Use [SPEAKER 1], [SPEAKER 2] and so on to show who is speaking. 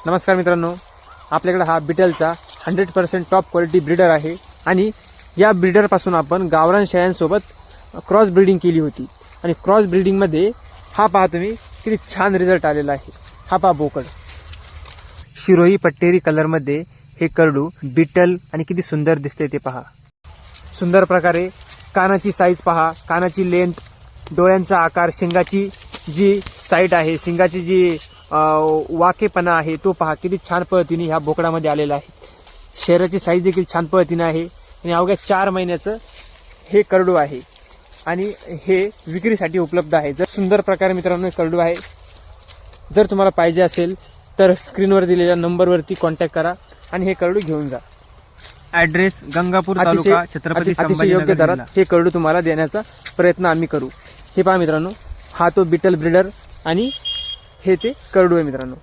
[SPEAKER 1] नमस्कार मित्रांनो, आपल्याकडे हा बिटलचा 100% टॉप क्वालिटी ब्रीडर आहे आणि या ब्रीडरपासून आपण गावरान शेळ्यांसोबत क्रॉस ब्रीडिंग केली होती आणि क्रॉस ब्रीडिंगमध्ये हा पहा तुम्ही किती छान रिझल्ट आलेला आहे। हा पहा बोकड शिरोही पट्टेरी कलरमध्ये हे करडू बिटल आणि किती सुंदर दिसते ते पहा। सुंदर प्रकारे कानाची साईज पहा, कानाची लेंथ, डोळ्यांचा आकार, शिंगाची जी साईड आहे, शिंगाची जी वाकेपणा आहे तो पहा किती छान पद्धतीने ह्या बोकडामध्ये आलेला आहे। शरीराची साईज देखील छान पद्धतीने आहे आणि अवघ्या 4 महिन्याचं हे करडू आहे आणि हे विक्रीसाठी उपलब्ध आहे। जर सुंदर प्रकारे मित्रांनो करडू आहे, जर तुम्हाला पाहिजे असेल तर स्क्रीनवर दिलेल्या नंबरवरती कॉन्टॅक्ट करा आणि हे करडू घेऊन जा।
[SPEAKER 2] ॲड्रेस गंगापूर तालुका छत्रपती
[SPEAKER 1] अतिशय योग्य दरात हे करडू तुम्हाला देण्याचा प्रयत्न आम्ही करू। हे पहा मित्रांनो, हा तो बिटल ब्रीडर आणि हे ते करडू आहे मित्रांनो।